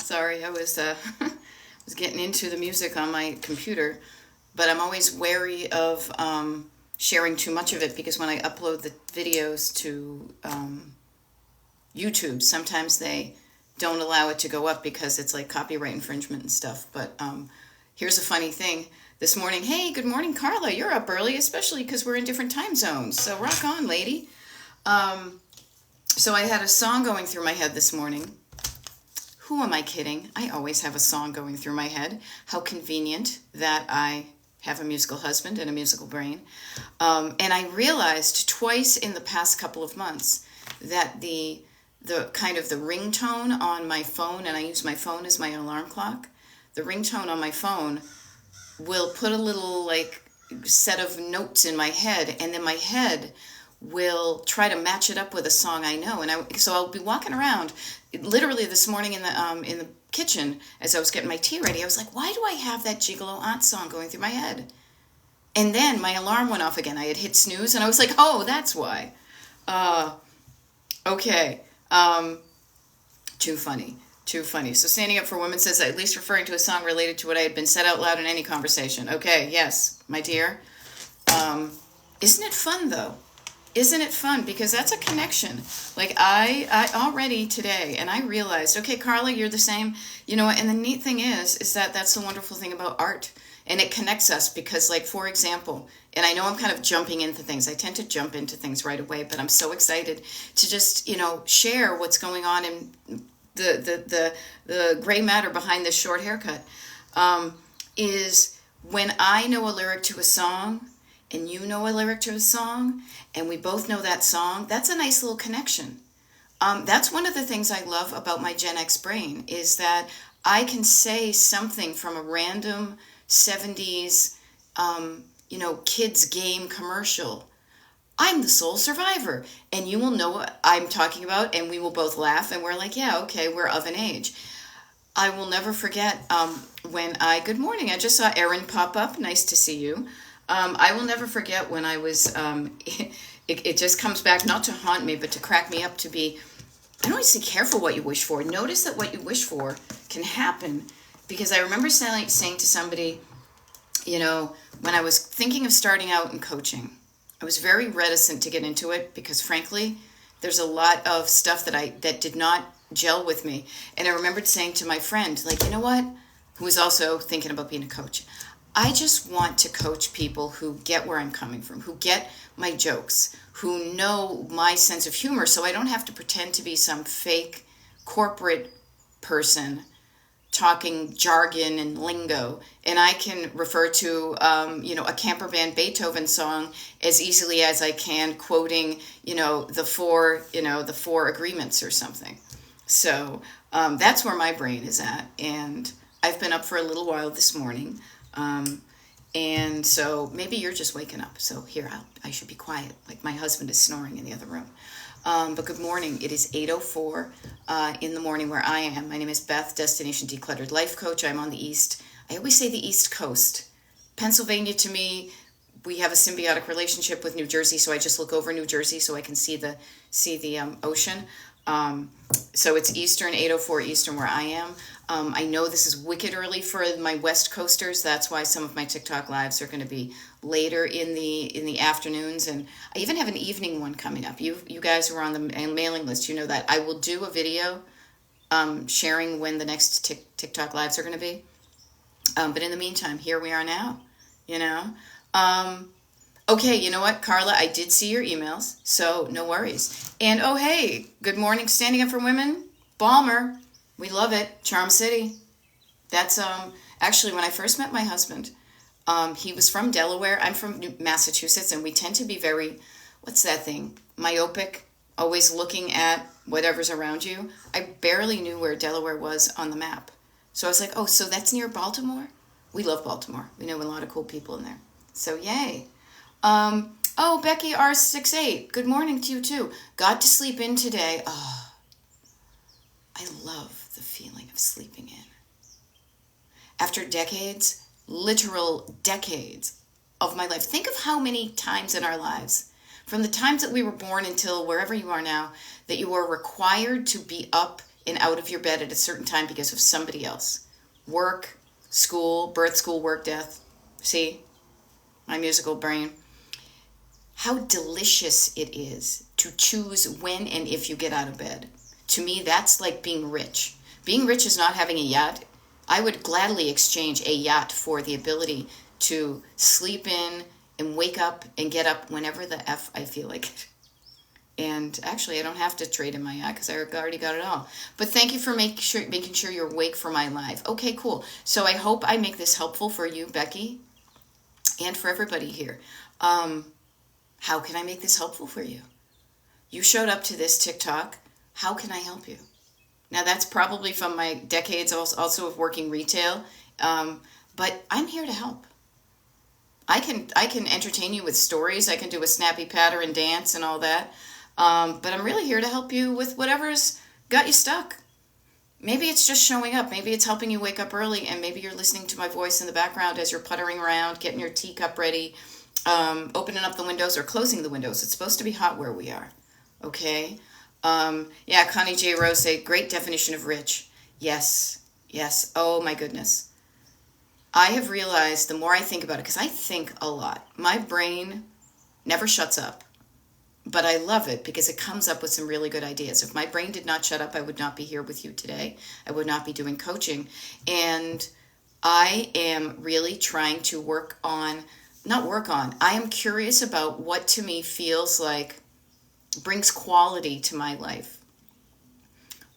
Sorry, I was was getting into the music on my computer, but I'm always wary of sharing too much of it because when I upload the videos to YouTube, sometimes they don't allow it to go up because it's like copyright infringement and stuff. But here's a funny thing. This morning, hey, good morning, Carla. You're up early, especially because we're in different time zones. So rock on, lady. So I had a song going through my head this morning. Who am I kidding? I always have a song going through my head. How convenient that I have a musical husband and a musical brain. And I realized twice in the past couple of months that the kind of the ringtone on my phone, and I use my phone as my alarm clock, the ringtone on my phone will put a little like set of notes in my head, and then my head will try to match it up with a song I know. And so I'll be walking around. Literally this morning in the kitchen as I was getting my tea ready, I was like, why do I have that Gigolo Aunt song going through my head? And then my alarm went off again. I had hit snooze, and I was like, oh, that's why. Okay. Too funny. Too funny. So Standing Up for Women says, at least referring to a song related to what I had been said out loud in any conversation. Okay, yes, my dear. Isn't it fun, though? Isn't it fun? Because that's a connection. Like I already today, and I realized, okay, Carla, you're the same. You know, and the neat thing is that that's the wonderful thing about art. And it connects us because, like, for example, and I know I'm kind of jumping into things. I tend to jump into things right away, but I'm so excited to just, share what's going on in the gray matter behind this short haircut. Is when I know a lyric to a song and you know a lyric to a song and we both know that song, that's a nice little connection. That's one of the things I love about my Gen X brain is that I can say something from a random 70s, kids game commercial. I'm the sole survivor. And you will know what I'm talking about, and we will both laugh, and we're like, yeah, okay, we're of an age. I will never forget good morning, I just saw Erin pop up. Nice to see you. I will never forget when I was, it just comes back not to haunt me, but to crack me up to be, I don't always say careful what you wish for. Notice that what you wish for can happen. Because I remember saying to somebody, when I was thinking of starting out in coaching, I was very reticent to get into it because, frankly, there's a lot of stuff that did not gel with me. And I remembered saying to my friend, like, you know what, who was also thinking about being a coach, I just want to coach people who get where I'm coming from, who get my jokes, who know my sense of humor, so I don't have to pretend to be some fake corporate person talking jargon and lingo, and I can refer to a camper band Beethoven song as easily as I can quoting the four agreements or something. So that's where my brain is at, and I've been up for a little while this morning, and so maybe you're just waking up. So here, I should be quiet, like my husband is snoring in the other room. But good morning. It is 8:04 in the morning where I am. My name is Beth, Destination Decluttered Life Coach. I'm on the East. I always say the East Coast. Pennsylvania, to me, we have a symbiotic relationship with New Jersey, so I just look over New Jersey so I can see the ocean. So it's Eastern, 8:04 Eastern where I am. I know this is wicked early for my West Coasters. That's why some of my TikTok lives are going to be later in the afternoons, and I even have an evening one coming up. You guys who are on the mailing list, you know that I will do a video sharing when the next TikTok lives are going to be. But in the meantime, here we are now. Okay, you know what, Carla? I did see your emails, so no worries. And oh hey, good morning, Standing Up for Women, Balmer. We love it. Charm City. That's actually when I first met my husband. He was from Delaware. I'm from Massachusetts, and we tend to be very, what's that thing? Myopic, always looking at whatever's around you. I barely knew where Delaware was on the map. So I was like, oh, so that's near Baltimore? We love Baltimore. We know a lot of cool people in there. So yay. Becky R68. Good morning to you too. Got to sleep in today. Oh, I love the feeling of sleeping in. After decades, literal decades of my life. Think of how many times in our lives, from the times that we were born until wherever you are now, that you are required to be up and out of your bed at a certain time because of somebody else. Work, school, birth, school, work, death. See, my musical brain. How delicious it is to choose when and if you get out of bed. To me, that's like being rich. Being rich is not having a yacht. I would gladly exchange a yacht for the ability to sleep in and wake up and get up whenever the F I feel like it. And actually, I don't have to trade in my yacht because I already got it all. But thank you for making sure you're awake for my live. Okay, cool. So I hope I make this helpful for you, Becky, and for everybody here. How can I make this helpful for you? You showed up to this TikTok. How can I help you? Now, that's probably from my decades also of working retail, but I'm here to help. I can entertain you with stories. I can do a snappy pattern dance and all that, but I'm really here to help you with whatever's got you stuck. Maybe it's just showing up. Maybe it's helping you wake up early, and maybe you're listening to my voice in the background as you're puttering around, getting your teacup ready, opening up the windows or closing the windows. It's supposed to be hot where we are, okay? Yeah, Connie J. Rose say, great definition of rich. Yes, yes. Oh my goodness. I have realized the more I think about it, because I think a lot. My brain never shuts up, but I love it because it comes up with some really good ideas. If my brain did not shut up, I would not be here with you today. I would not be doing coaching. And I am really trying to I am curious about what to me feels like brings quality to my life.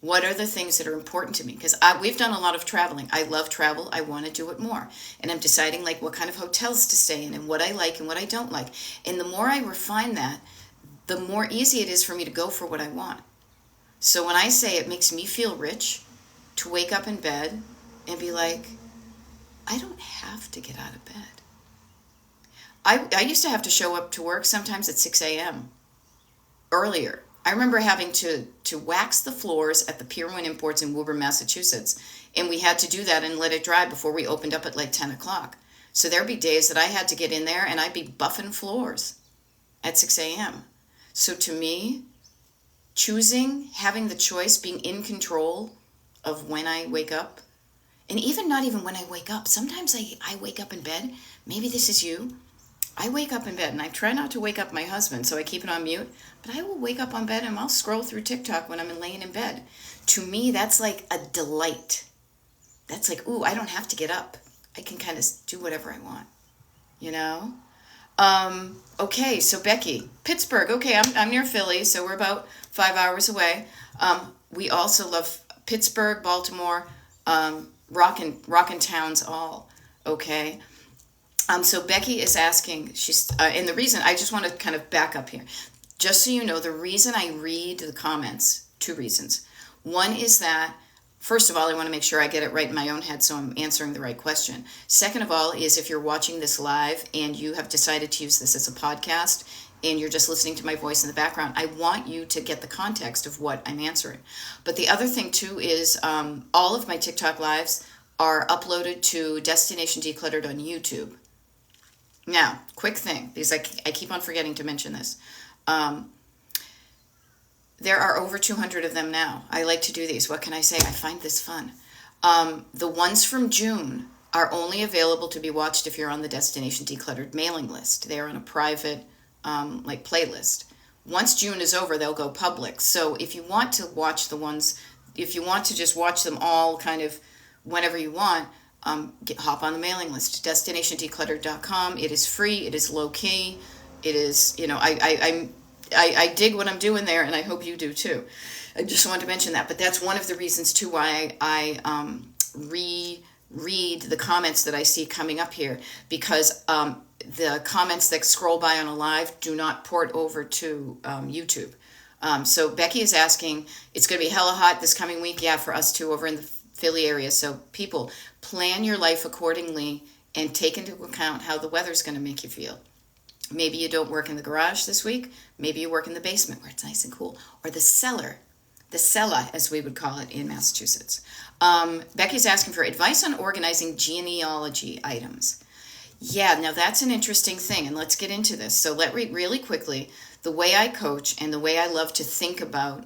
What are the things that are important to me? Because we've done a lot of traveling. I love travel. I want to do it more. And I'm deciding like what kind of hotels to stay in and what I like and what I don't like. And the more I refine that, the more easy it is for me to go for what I want. So when I say it makes me feel rich to wake up in bed and be like, I don't have to get out of bed. I used to have to show up to work sometimes at 6 a.m. earlier. I remember having to wax the floors at the Pier 1 Imports in Woburn, Massachusetts, and we had to do that and let it dry before we opened up at like 10 o'clock. So there'd be days that I had to get in there and I'd be buffing floors at 6 a.m. So to me, having the choice, being in control of when I wake up, and even not even when I wake up. Sometimes I wake up in bed. Maybe this is you. I wake up in bed, and I try not to wake up my husband, so I keep it on mute, but I will wake up on bed and I'll scroll through TikTok when I'm laying in bed. To me, that's like a delight. That's like, ooh, I don't have to get up. I can kind of do whatever I want, you know? Okay, so Becky, Pittsburgh. Okay, I'm near Philly, so we're about 5 hours away. We also love Pittsburgh, Baltimore, rockin' towns all, okay? So Becky is asking, and the reason, I just want to kind of back up here. Just so you know, the reason I read the comments, 2 reasons. One is that, first of all, I want to make sure I get it right in my own head so I'm answering the right question. Second of all is if you're watching this live and you have decided to use this as a podcast and you're just listening to my voice in the background, I want you to get the context of what I'm answering. But the other thing too is all of my TikTok lives are uploaded to Destination Decluttered on YouTube. Now, quick thing, because I keep on forgetting to mention this. There are over 200 of them now. I like to do these. What can I say? I find this fun. The ones from June are only available to be watched if you're on the Destination Decluttered mailing list. They're on a private playlist. Once June is over, they'll go public. So if you want to watch the ones, if you want to just watch them all kind of whenever you want, hop on the mailing list, destinationdecluttered.com. It is free. It is low key. It is, I dig what I'm doing there, and I hope you do too. I just wanted to mention that, but that's one of the reasons too why I reread the comments that I see coming up here, because the comments that scroll by on a live do not port over to YouTube. So Becky is asking, it's going to be hella hot this coming week. Yeah, for us too over in the Philly area. So people, plan your life accordingly and take into account how the weather's going to make you feel. Maybe you don't work in the garage this week. Maybe you work in the basement where it's nice and cool. Or the cellar, as we would call it in Massachusetts. Becky's asking for advice on organizing genealogy items. Yeah, now that's an interesting thing, and let's get into this. So really quickly, the way I coach and the way I love to think about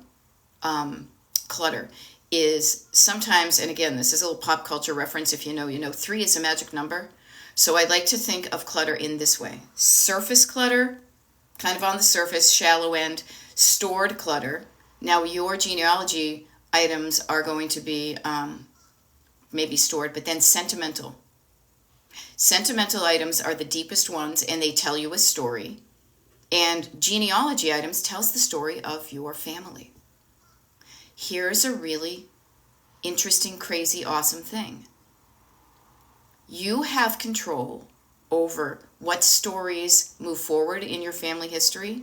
clutter is sometimes, and again, this is a little pop culture reference. If you know, you know, 3 is a magic number. So I like to think of clutter in this way: surface clutter, kind of on the surface, shallow end; stored clutter. Now, your genealogy items are going to be maybe stored, but then sentimental. Sentimental items are the deepest ones, and they tell you a story. And genealogy items tells the story of your family. Here's a really interesting, crazy, awesome thing. You have control over what stories move forward in your family history.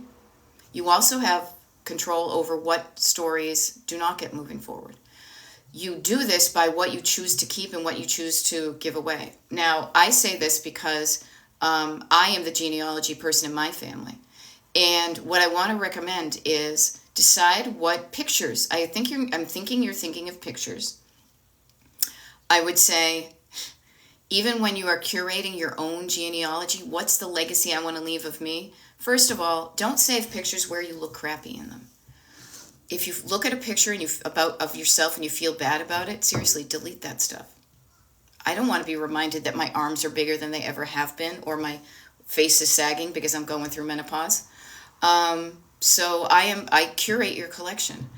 You also have control over what stories do not get moving forward. You do this by what you choose to keep and what you choose to give away. Now, I say this because I am the genealogy person in my family. And what I want to recommend is decide what pictures. I'm thinking you're thinking of pictures. I would say, even when you are curating your own genealogy, what's the legacy I want to leave of me? First of all, don't save pictures where you look crappy in them. If you look at a picture and of yourself and you feel bad about it, seriously, delete that stuff. I don't want to be reminded that my arms are bigger than they ever have been, or my face is sagging because I'm going through menopause. So I curate your collection.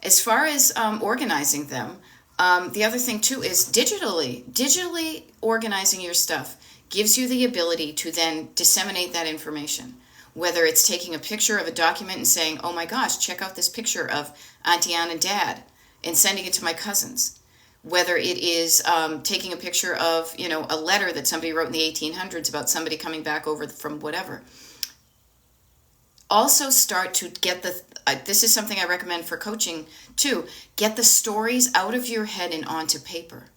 As far as organizing them, the other thing too is digitally organizing your stuff gives you the ability to then disseminate that information. Whether it's taking a picture of a document and saying, oh my gosh, check out this picture of Auntie Ann and Dad, and sending it to my cousins. Whether it is taking a picture of, you know, a letter that somebody wrote in the 1800s about somebody coming back over from whatever. Also start to get this is something I recommend for coaching too, get the stories out of your head and onto paper.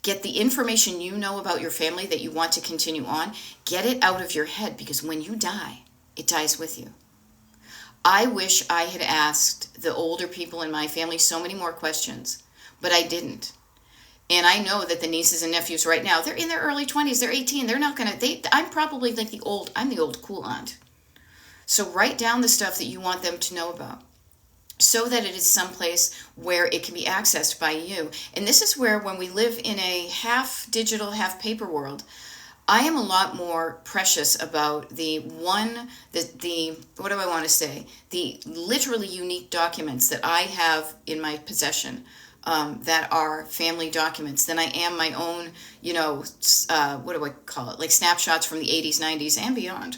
Get the information you know about your family that you want to continue on, get it out of your head, because when you die, it dies with you. I wish I had asked the older people in my family so many more questions, but I didn't. And I know that the nieces and nephews right now, they're in their early 20s, they're 18, they're not going to, I'm probably like I'm the old cool aunt. So write down the stuff that you want them to know about, so that it is someplace where it can be accessed by you. And this is where, when we live in a half digital, half paper world, I am a lot more precious about the what do I want to say? The literally unique documents that I have in my possession that are family documents than I am my own, you know, what do I call it? Like snapshots from the 80s, 90s, and beyond.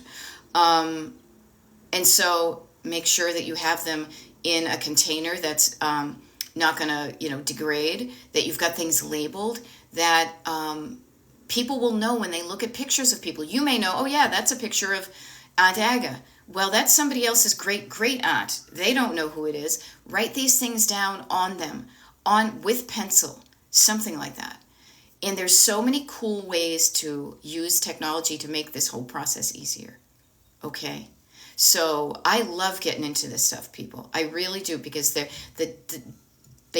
And so make sure that you have them in a container that's not going to, you know, degrade, that you've got things labeled, that people will know when they look at pictures of people. You may know, oh yeah, that's a picture of Aunt Aga. Well, that's somebody else's great aunt. They don't know who it is. Write these things down on them, with pencil, something like that. And there's so many cool ways to use technology to make this whole process easier. Okay? So I love getting into this stuff, people. I really do, because they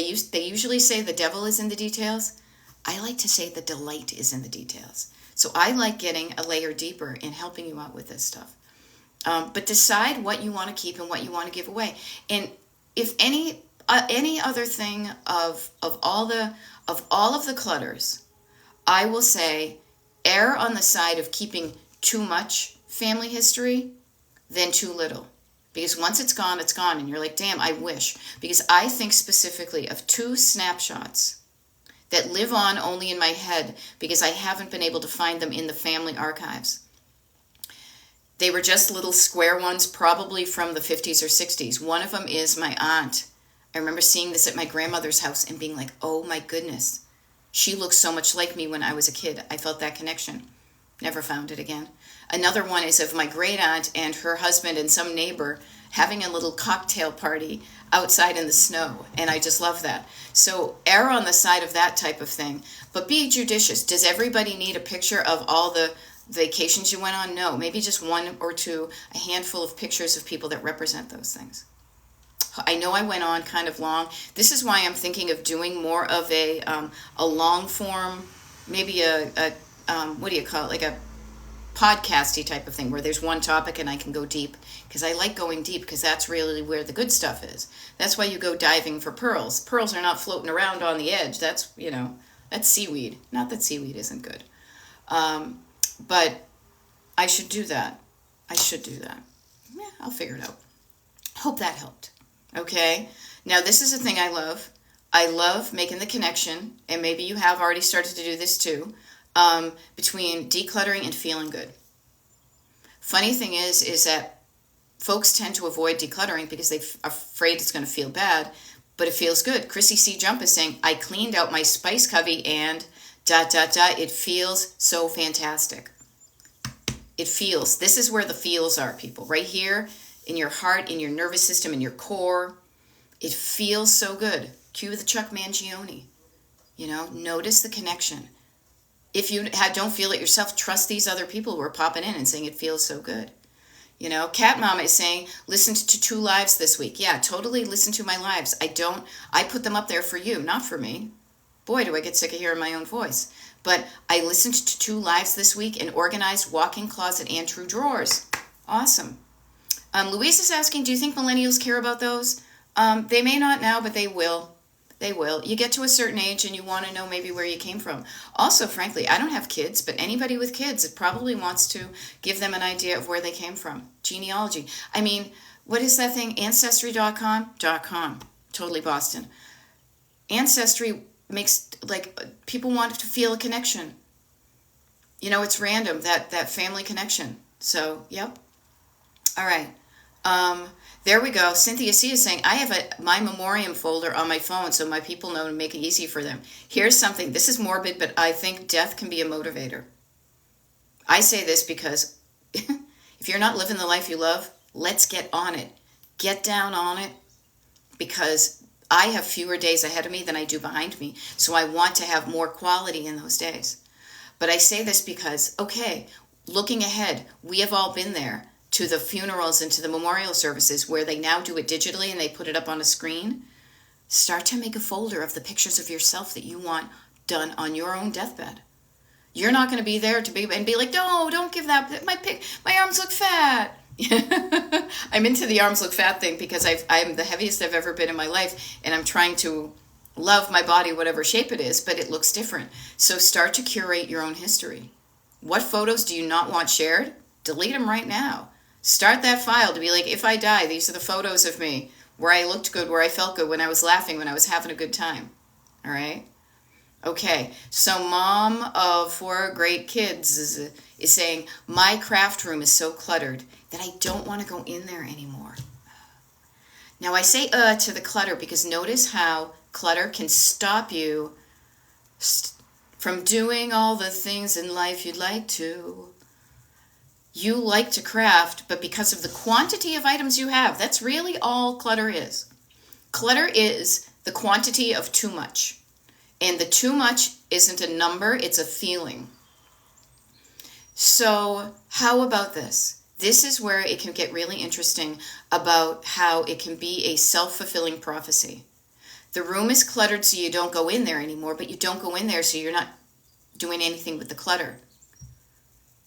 usually say the devil is in the details. I like to say the delight is in the details. So I like getting a layer deeper and helping you out with this stuff. But decide what you want to keep and what you want to give away. And if any other thing of all of the clutters, I will say err on the side of keeping too much family history than too little. Because once it's gone, and you're like, damn, I wish. Because I think specifically of 2 snapshots that live on only in my head because I haven't been able to find them in the family archives. They were just little square ones, probably from the 50s or 60s. One of them is my aunt. I remember seeing this at my grandmother's house and being like, oh my goodness, she looks so much like me when I was a kid. I felt that connection. Never found it again. Another one is of my great aunt and her husband and some neighbor having a little cocktail party outside in the snow. And I just love that. So err on the side of that type of thing. But be judicious. Does everybody need a picture of all the vacations you went on? No. Maybe just 1 or 2, a handful of pictures of people that represent those things. I know I went on kind of long. This is why I'm thinking of doing more of a long form, maybe a what do you call it? Like podcasty type of thing where there's one topic and I can go deep, because I like going deep, because that's really where the good stuff is. That's why you go diving for pearls. Pearls are not floating around on the edge. That's, that's seaweed. Not that seaweed isn't good. But I should do that. Yeah, I'll figure it out. Hope that helped. Okay. Now, this is a thing I love. I love making the connection, and maybe you have already started to do this too, between decluttering and feeling good. Funny thing is that folks tend to avoid decluttering because they're afraid it's going to feel bad, but it feels good. Chrissy C. Jump is saying, I cleaned out my spice cubby and ... It feels so fantastic. It feels. This is where the feels are, people. Right here in your heart, in your nervous system, in your core. It feels so good. Cue the Chuck Mangione. Notice the connection. If you don't feel it yourself, trust these other people who are popping in and saying it feels so good. Cat Mama is saying, listen to 2 lives this week. Yeah, totally listen to my lives. I put them up there for you, not for me. Boy, do I get sick of hearing my own voice. But I listened to 2 lives this week and organized walk-in closet and true drawers. Awesome. Louise is asking, do you think millennials care about those? They may not now, but they will. They will. You get to a certain age and you want to know maybe where you came from. Also, frankly, I don't have kids, but anybody with kids, it probably wants to give them an idea of where they came from. Genealogy. I mean, what is that thing? Ancestry.com? Totally Boston. Ancestry makes, people want to feel a connection. It's random, that family connection. So, yep. All right. There we go. Cynthia C. is saying, I have my memoriam folder on my phone so my people know to make it easy for them. Here's something. This is morbid, but I think death can be a motivator. I say this because if you're not living the life you love, let's get on it. Get down on it, because I have fewer days ahead of me than I do behind me. So I want to have more quality in those days. But I say this because, okay, looking ahead, we have all been there to the funerals and to the memorial services where they now do it digitally and they put it up on a screen. Start to make a folder of the pictures of yourself that you want done on your own deathbed. You're not going to be there to be like, no, don't give that. My arms look fat. I'm into the arms look fat thing because I'm the heaviest I've ever been in my life, and I'm trying to love my body, whatever shape it is, but it looks different. So start to curate your own history. What photos do you not want shared? Delete them right now. Start that file to be like, if I die, these are the photos of me, where I looked good, where I felt good, when I was laughing, when I was having a good time. All right? Okay, so mom of 4 great kids is saying, my craft room is so cluttered that I don't want to go in there anymore. Now I say to the clutter because notice how clutter can stop you from doing all the things in life you'd like to. You like to craft, but because of the quantity of items you have, that's really all clutter is. Clutter is the quantity of too much. And the too much isn't a number, it's a feeling. So how about this? This is where it can get really interesting about how it can be a self-fulfilling prophecy. The room is cluttered so you don't go in there anymore, but you don't go in there so you're not doing anything with the clutter.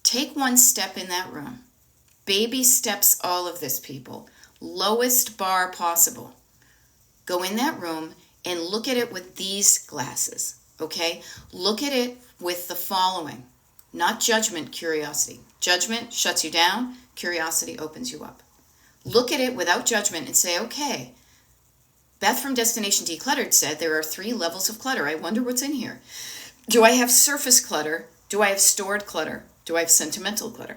Take 1 step in that room. Baby steps, all of this, people. Lowest bar possible. Go in that room and look at it with these glasses, okay? Look at it with the following. Not judgment, curiosity. Judgment shuts you down. Curiosity opens you up. Look at it without judgment and say, okay, Beth from Destination Decluttered said there are 3 levels of clutter. I wonder what's in here. Do I have surface clutter? Do I have stored clutter? Do I have sentimental clutter?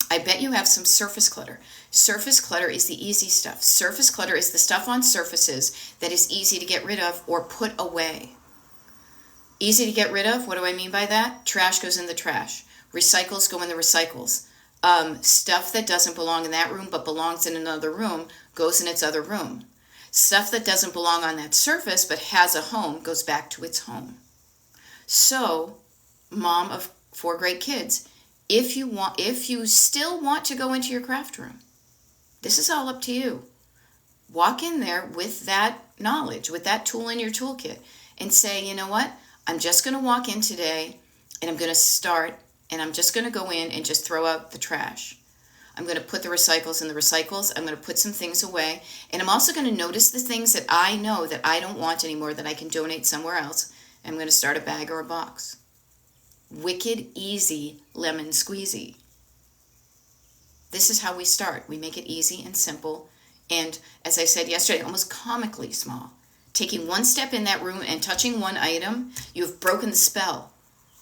I bet you have some surface clutter. Surface clutter is the easy stuff. Surface clutter is the stuff on surfaces that is easy to get rid of or put away. Easy to get rid of, what do I mean by that? Trash goes in the trash. Recycles go in the recycles. Stuff that doesn't belong in that room but belongs in another room goes in its other room. Stuff that doesn't belong on that surface but has a home goes back to its home. So, mom of 4 great kids, if you still want to go into your craft room, this is all up to you. Walk in there with that knowledge, with that tool in your toolkit, and say, you know what? I'm just going to walk in today and I'm going to start and I'm just going to go in and just throw out the trash. I'm going to put the recycles in the recycles. I'm going to put some things away. And I'm also going to notice the things that I know that I don't want anymore that I can donate somewhere else. And I'm going to start a bag or a box. Wicked easy lemon squeezy. This is how we start. We make it easy and simple. And as I said yesterday, almost comically small. Taking one step in that room and touching one item, you have broken the spell.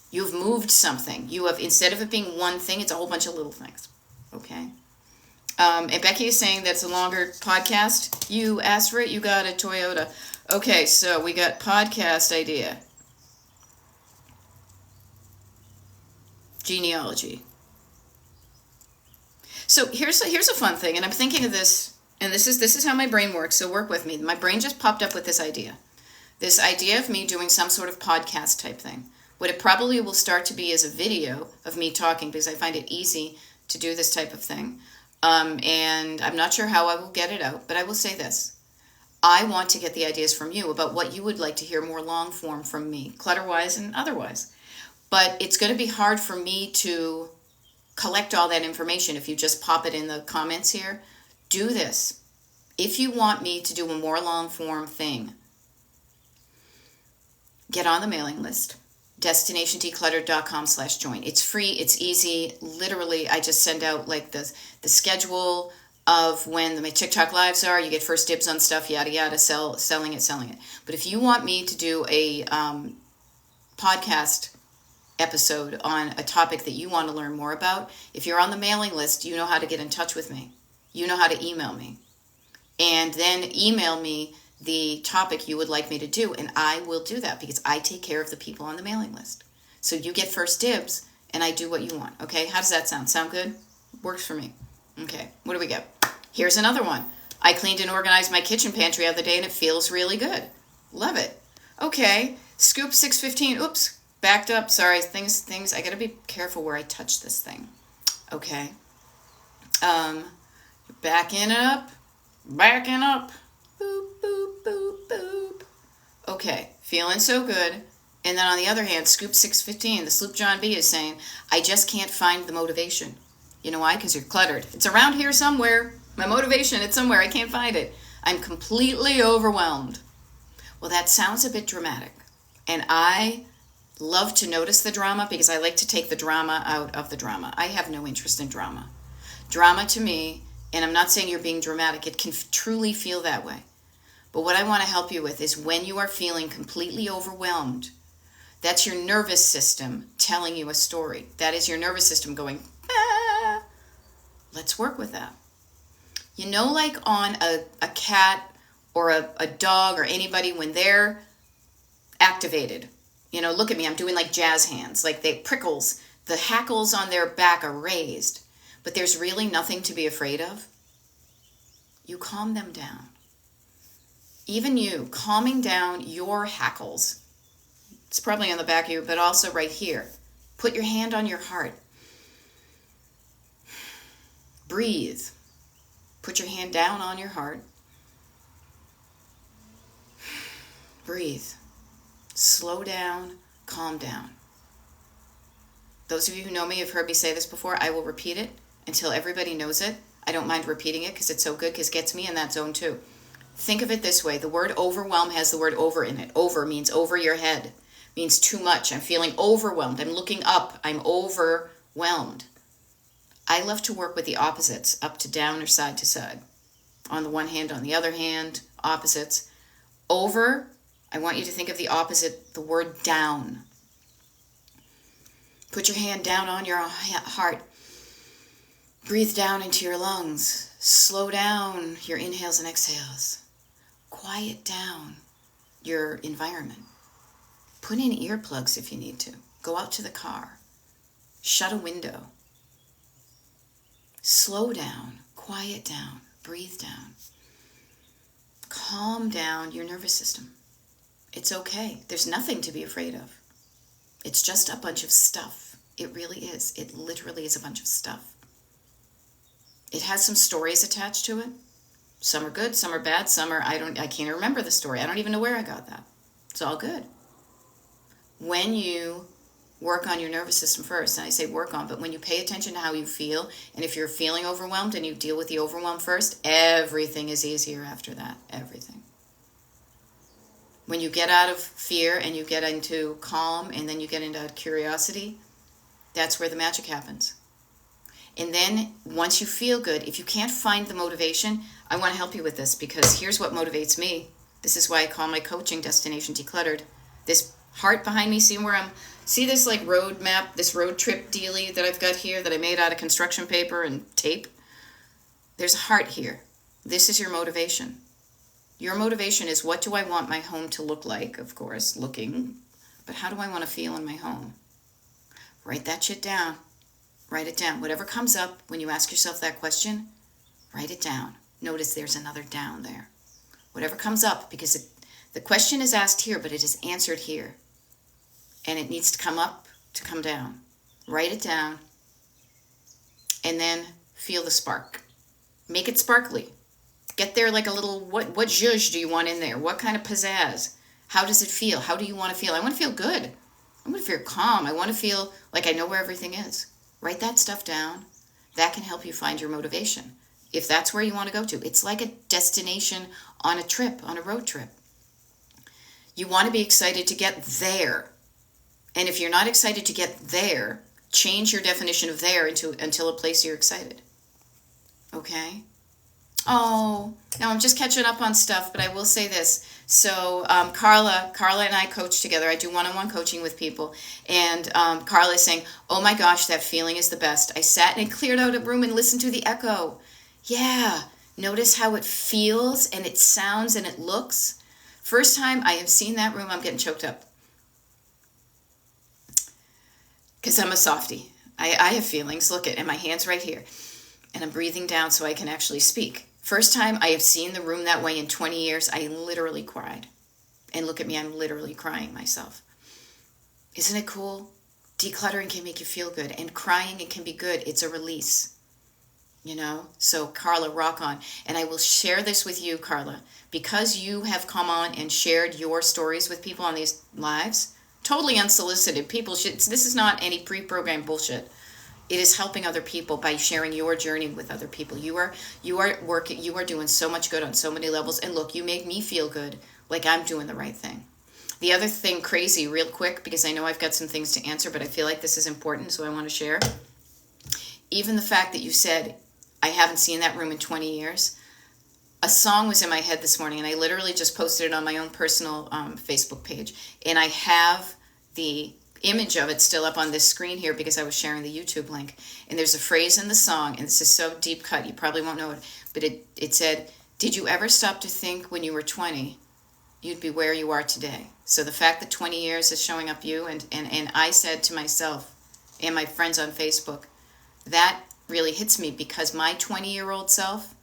You have moved something. You have, instead of it being one thing, it's a whole bunch of little things. Okay. And Becky is saying that's a longer podcast. You asked for it, you got a Toyota. Okay, so we got podcast idea. Genealogy. So here's a fun thing, and I'm thinking of this, and this is how my brain works, so work with me. My brain just popped up with this idea. This idea of me doing some sort of podcast type thing. What it probably will start to be is a video of me talking, because I find it easy to do this type of thing. And I'm not sure how I will get it out, but I will say this. I want to get the ideas from you about what you would like to hear more long form from me, clutter-wise and otherwise. But it's going to be hard for me to collect all that information if you just pop it in the comments here. Do this. If you want me to do a more long form thing, get on the mailing list. DestinationDecluttered.com/join. It's free. It's easy. Literally, I just send out like the schedule of when my TikTok lives are. You get first dibs on stuff, yada, yada, selling it. But if you want me to do a podcast episode on a topic that you want to learn more about, if you're on the mailing list, you know how to get in touch with me. You know how to email me. And then email me the topic you would like me to do, and I will do that because I take care of the people on the mailing list. So you get first dibs, and I do what you want, okay? How does that sound? Sound good? Works for me. Okay, what do we got? Here's another one. I cleaned and organized my kitchen pantry the other day, and it feels really good. Love it. Okay, Scoop 615. Oops, backed up. Sorry, things. I gotta be careful where I touch this thing. Okay. Backing up. Boop, boop, boop, boop. Okay, feeling so good. And then on the other hand, Scoop 615, the Sloop John B is saying, I just can't find the motivation. You know why? Because you're cluttered. It's around here somewhere. My motivation, it's somewhere. I can't find it. I'm completely overwhelmed. Well, that sounds a bit dramatic. And I love to notice the drama because I like to take the drama out of the drama. I have no interest in drama. Drama to me, and I'm not saying you're being dramatic, it can truly feel that way. But what I want to help you with is when you are feeling completely overwhelmed, that's your nervous system telling you a story. That is your nervous system going, ah. Let's work with that. You know, like on a cat or a dog or anybody when they're activated. You know, look at me, I'm doing like jazz hands. Like they prickles, the hackles on their back are raised. But there's really nothing to be afraid of. You calm them down. Even you, calming down your hackles. It's probably on the back of you, but also right here. Put your hand on your heart. Breathe. Put your hand down on your heart. Breathe. Slow down, calm down. Those of you who know me have heard me say this before. I will repeat it until everybody knows it. I don't mind repeating it because it's so good because it gets me in that zone too. Think of it this way. The word overwhelm has the word over in it. Over means over your head. Means too much. I'm feeling overwhelmed. I'm looking up. I'm overwhelmed. I love to work with the opposites, up to down or side to side. On the one hand, on the other hand, opposites. Over, I want you to think of the opposite, the word down. Put your hand down on your heart. Breathe down into your lungs. Slow down your inhales and exhales. Quiet down your environment. Put in earplugs if you need to. Go out to the car. Shut a window. Slow down. Quiet down. Breathe down. Calm down your nervous system. It's okay. There's nothing to be afraid of. It's just a bunch of stuff. It really is. It literally is a bunch of stuff. It has some stories attached to it. Some are good, some are bad, some are, I can't remember the story. I don't even know where I got that. It's all good. When you work on your nervous system first. And I say work on, but when you pay attention to how you feel, and if you're feeling overwhelmed and you deal with the overwhelm first, everything is easier after that. Everything. When you get out of fear and you get into calm and then you get into curiosity, that's where the magic happens. And then once you feel good, if you can't find the motivation, I want to help you with this, because here's what motivates me. This is why I call my coaching Destination Decluttered. This heart behind me, see this like road map, this road trip dealie that I've got here that I made out of construction paper and tape? There's a heart here. This is your motivation. Your motivation is, what do I want my home to look like? Of course, looking. But how do I want to feel in my home? Write that shit down. Write it down. Whatever comes up when you ask yourself that question, write it down. Notice there's another down there. Whatever comes up, because the question is asked here, but it is answered here. And it needs to come up to come down. Write it down. And then feel the spark. Make it sparkly. Get there like a little, what zhuzh do you want in there? What kind of pizzazz? How does it feel? How do you want to feel? I want to feel good. I want to feel calm. I want to feel like I know where everything is. Write that stuff down. That can help you find your motivation. If that's where you want to go to. It's like a destination on a trip, on a road trip. You want to be excited to get there. And if you're not excited to get there, change your definition of there until a place you're excited. Okay? Oh, now I'm just catching up on stuff, but I will say this. So Carla and I coach together. I do one-on-one coaching with people. And Carla is saying, oh my gosh, that feeling is the best. I sat and cleared out a room and listened to the echo. Yeah, notice how it feels and it sounds and it looks. First time I have seen that room, I'm getting choked up. Because I'm a softie. I have feelings. Look at, and my hand's right here. And I'm breathing down so I can actually speak. First time I have seen the room that way in 20 years, I literally cried. And look at me, I'm literally crying myself. Isn't it cool? Decluttering can make you feel good. And crying, it can be good. It's a release. You know? So Carla, rock on. And I will share this with you, Carla. Because you have come on and shared your stories with people on these lives, totally unsolicited. People should, this is not any pre-programmed bullshit. It is helping other people by sharing your journey with other people. You are working, you are doing so much good on so many levels. And look, you make me feel good, like I'm doing the right thing. The other thing, crazy, real quick, because I know I've got some things to answer, but I feel like this is important, so I want to share. Even the fact that you said, I haven't seen that room in 20 years. A song was in my head this morning, and I literally just posted it on my own personal Facebook page. And I have the image of it still up on this screen here because I was sharing the YouTube link. And there's a phrase in the song, and this is so deep cut, you probably won't know it, but it said, did you ever stop to think when you were 20, you'd be where you are today? So the fact that 20 years is showing up you, and I said to myself and my friends on Facebook, that really hits me, because my 20-year-old self,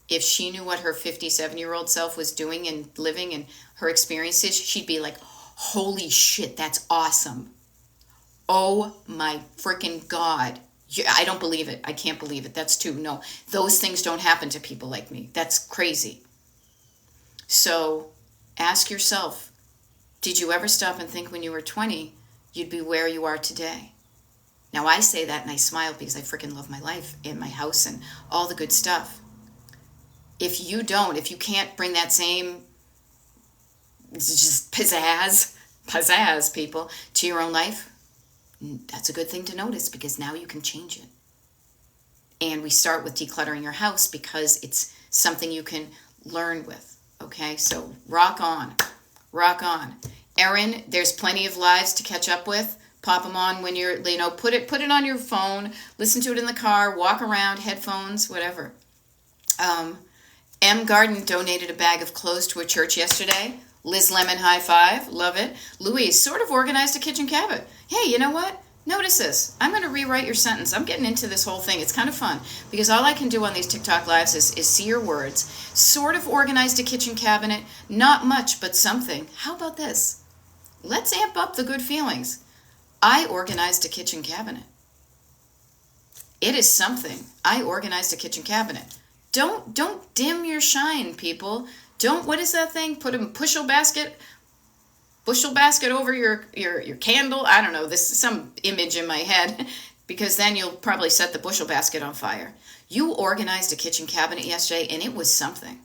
if she knew what her 57-year-old self was doing and living and her experiences, she'd be like, holy shit, that's awesome. Oh my freaking God. I don't believe it. I can't believe it. That's too, no. Those things don't happen to people like me. That's crazy. So ask yourself, did you ever stop and think when you were 20, you'd be where you are today? Now I say that and I smile because I freaking love my life and my house and all the good stuff. If you don't, if you can't bring that same just pizzazz, people, to your own life, that's a good thing to notice, because now you can change it. And we start with decluttering your house because it's something you can learn with. Okay, so rock on. Rock on. Erin, there's plenty of lives to catch up with. Pop them on when you're, put it on your phone, listen to it in the car, walk around, headphones, whatever. M. Garden donated a bag of clothes to a church yesterday. Liz Lemon, high five. Love it. Louise, sort of organized a kitchen cabinet. Hey, you know what? Notice this. I'm going to rewrite your sentence. I'm getting into this whole thing. It's kind of fun, because all I can do on these TikTok lives is see your words. Sort of organized a kitchen cabinet. Not much, but something. How about this? Let's amp up the good feelings. I organized a kitchen cabinet. It is something. I organized a kitchen cabinet. Don't dim your shine, people. Don't, what is that thing? Put a push-o basket. bushel basket over your candle. I don't know. This is some image in my head because then you'll probably set the bushel basket on fire. You organized a kitchen cabinet yesterday and it was something.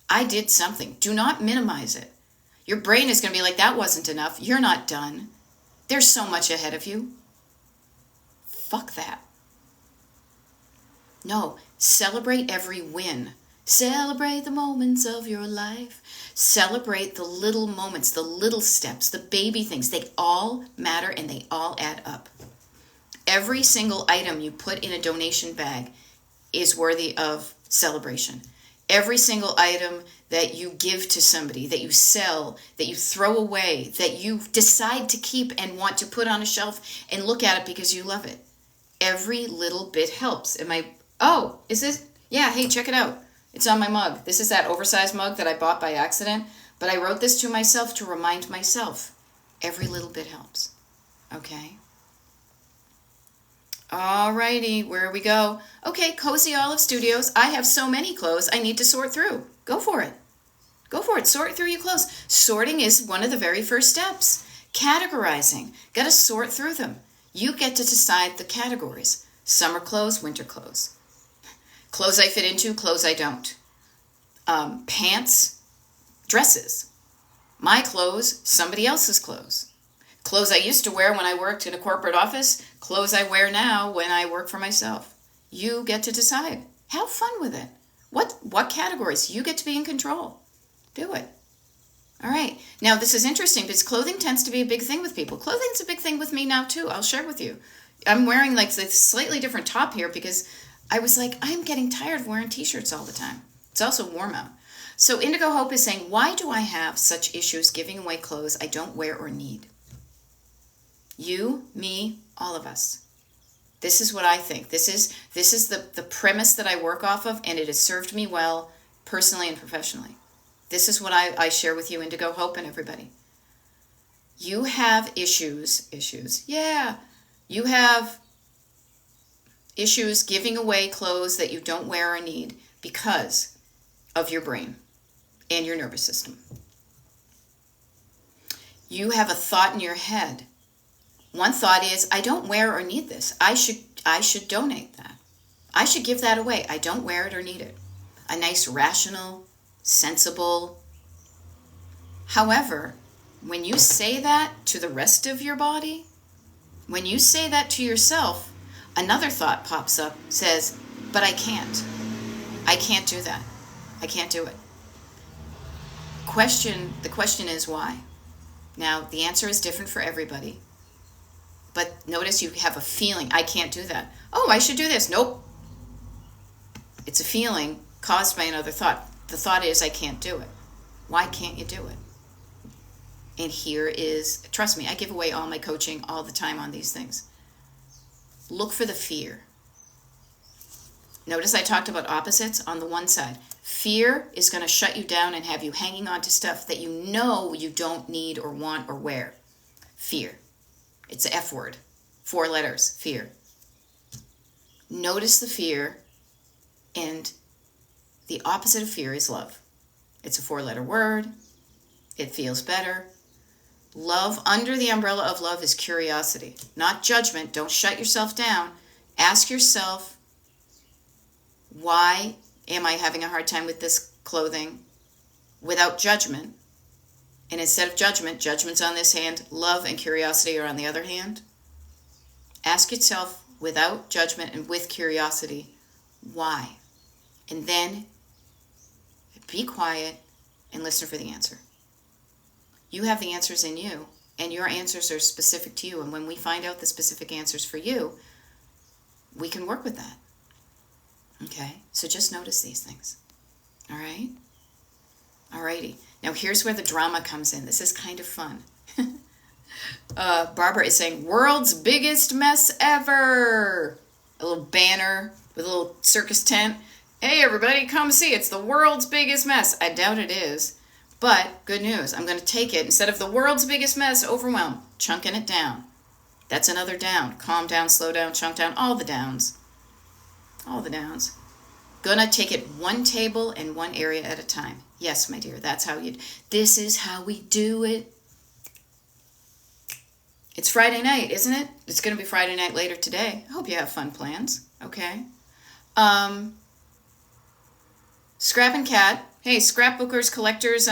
I did something. Do not minimize it. Your brain is going to be like, that wasn't enough. You're not done. There's so much ahead of you. Fuck that. No, celebrate every win. Celebrate the moments of your life. Celebrate the little moments, the little steps, the baby things. They all matter and they all add up. Every single item you put in a donation bag is worthy of celebration. Every single item that you give to somebody, that you sell, that you throw away, that you decide to keep and want to put on a shelf and look at it because you love it. Every little bit helps. Is this? Yeah, hey, check it out. It's on my mug. This is that oversized mug that I bought by accident, but I wrote this to myself to remind myself. Every little bit helps. Okay? Alrighty, where we go? Okay, Cozy Olive Studios. I have so many clothes I need to sort through. Go for it. Go for it. Sort through your clothes. Sorting is one of the very first steps. Categorizing. Got to sort through them. You get to decide the categories. Summer clothes, winter clothes. Clothes I fit into, clothes I don't. Pants, dresses. My clothes, somebody else's clothes. Clothes I used to wear when I worked in a corporate office, clothes I wear now when I work for myself. You get to decide. Have fun with it. What categories? You get to be in control. Do it. All right. Now, this is interesting because clothing tends to be a big thing with people. Clothing's a big thing with me now, too. I'll share with you. I'm wearing like this slightly different top here because I was like, I'm getting tired of wearing t-shirts all the time. It's also warm out. So Indigo Hope is saying, why do I have such issues giving away clothes I don't wear or need? You, me, all of us. This is what I think. This is the premise that I work off of, and it has served me well personally and professionally. This is what I share with you, Indigo Hope and everybody. You have issues. Yeah. You have issues giving away clothes that you don't wear or need because of your brain and your nervous system. You have a thought in your head. One thought is, I don't wear or need this. I should donate that. I should give that away. I don't wear it or need it. A nice, rational, sensible. However, when you say that to the rest of your body, when you say that to yourself, another thought pops up, says, but I can't. I can't do that. I can't do it. The question is why? Now, the answer is different for everybody. But notice you have a feeling, I can't do that. Oh, I should do this. Nope. It's a feeling caused by another thought. The thought is, I can't do it. Why can't you do it? And here is, trust me, I give away all my coaching all the time on these things. Look for the fear. Notice I talked about opposites on the one side. Fear is going to shut you down and have you hanging on to stuff that you know you don't need or want or wear. Fear. It's the F word. 4 letters. Fear. Notice the fear, and the opposite of fear is love. It's a 4-letter word. It feels better. Love, under the umbrella of love, is curiosity, not judgment. Don't shut yourself down. Ask yourself, why am I having a hard time with this clothing without judgment? And instead of judgment's on this hand, love and curiosity are on the other hand. Ask yourself, without judgment and with curiosity, why? And then be quiet and listen for the answer. You have the answers in you, and your answers are specific to you. And when we find out the specific answers for you, we can work with that. Okay? So just notice these things. All right? Alrighty. Now here's where the drama comes in. This is kind of fun. Barbara is saying, world's biggest mess ever. A little banner with a little circus tent. Hey, everybody, come see. It's the world's biggest mess. I doubt it is. But good news. I'm going to take it. Instead of the world's biggest mess, overwhelm, chunking it down. That's another down. Calm down, slow down, chunk down. All the downs. All the downs. Gonna take it one table and one area at a time. Yes, my dear, that's how this is how we do it. It's Friday night, isn't it? It's going to be Friday night later today. I hope you have fun plans. Okay. Scrap and Cat. Hey, scrapbookers, collectors,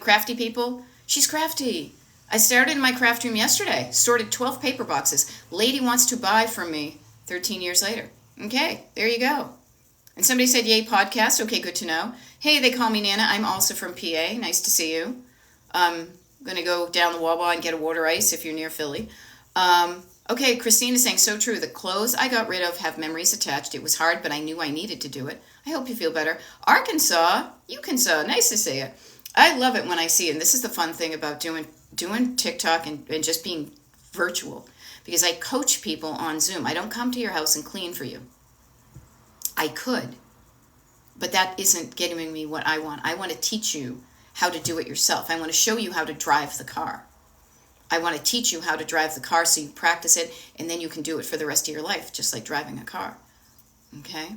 crafty people. She's crafty. I started in my craft room yesterday. Sorted 12 paper boxes. Lady wants to buy from me 13 years later. Okay, there you go. And somebody said, yay, podcast. Okay, good to know. Hey, they call me Nana. I'm also from PA. Nice to see you. I'm going to go down the Wawa and get a water ice if you're near Philly. Okay, Christine is saying, so true. The clothes I got rid of have memories attached. It was hard, but I knew I needed to do it. I hope you feel better. Arkansas, nice to see you. I love it when I see it. And this is the fun thing about doing TikTok and just being virtual. Because I coach people on Zoom. I don't come to your house and clean for you. I could. But that isn't getting me what I want. I want to teach you how to do it yourself. I want to show you how to drive the car. I want to teach you how to drive the car so you practice it, and then you can do it for the rest of your life, just like driving a car. Okay?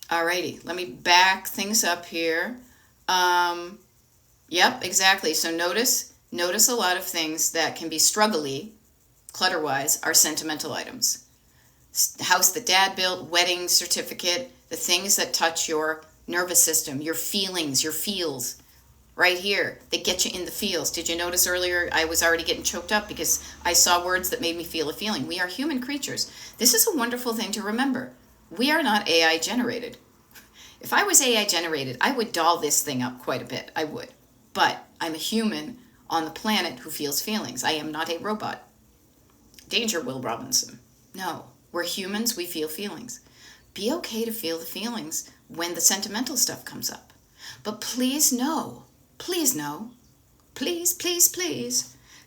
Alrighty, let me back things up here. Yep, exactly. So notice a lot of things that can be struggly, clutter-wise, are sentimental items. House that dad built, wedding certificate, the things that touch your nervous system, your feelings, your feels. Right here, they get you in the feels. Did you notice earlier I was already getting choked up because I saw words that made me feel a feeling? We are human creatures. This is a wonderful thing to remember. We are not AI generated. If I was AI generated, I would doll this thing up quite a bit. I would. But I'm a human on the planet who feels feelings. I am not a robot. Danger, Will Robinson. No, we're humans. We feel feelings. Be okay to feel the feelings when the sentimental stuff comes up. But please know, please,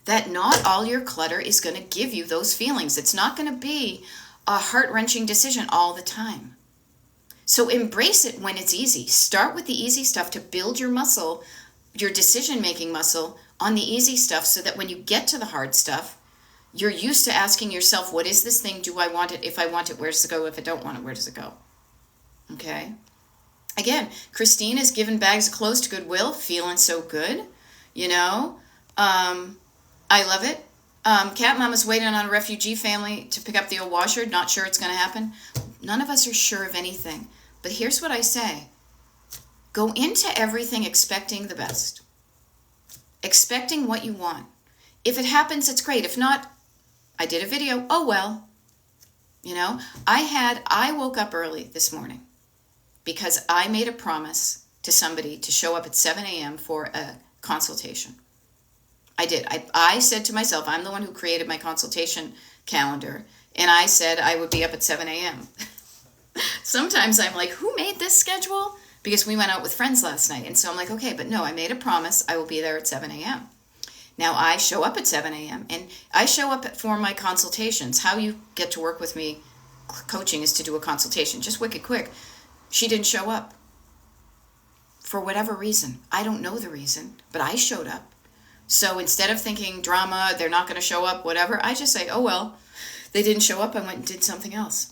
that not all your clutter is going to give you those feelings. It's not going to be a heart-wrenching decision all the time. So embrace it when it's easy. Start with the easy stuff to build your muscle, your decision-making muscle on the easy stuff so that when you get to the hard stuff, you're used to asking yourself, what is this thing? Do I want it? If I want it, where does it go? If I don't want it, where does it go? Okay? Again, Christine is giving bags of clothes to Goodwill, feeling so good, I love it. Cat Mama's waiting on a refugee family to pick up the old washer, not sure it's going to happen. None of us are sure of anything. But here's what I say. Go into everything expecting the best. Expecting what you want. If it happens, it's great. If not, I did a video. Oh, well. I woke up early this morning because I made a promise to somebody to show up at 7 a.m. for a consultation. I did. I said to myself, I'm the one who created my consultation calendar, and I said I would be up at 7 a.m. Sometimes I'm like, who made this schedule? Because we went out with friends last night, and so I'm like, okay, but no, I made a promise. I will be there at 7 a.m. Now, I show up at 7 a.m., and I show up for my consultations. How you get to work with me coaching is to do a consultation, just wicked quick. She didn't show up for whatever reason. I don't know the reason, but I showed up. So instead of thinking drama, they're not going to show up, whatever, I just say, oh, well, they didn't show up. I went and did something else.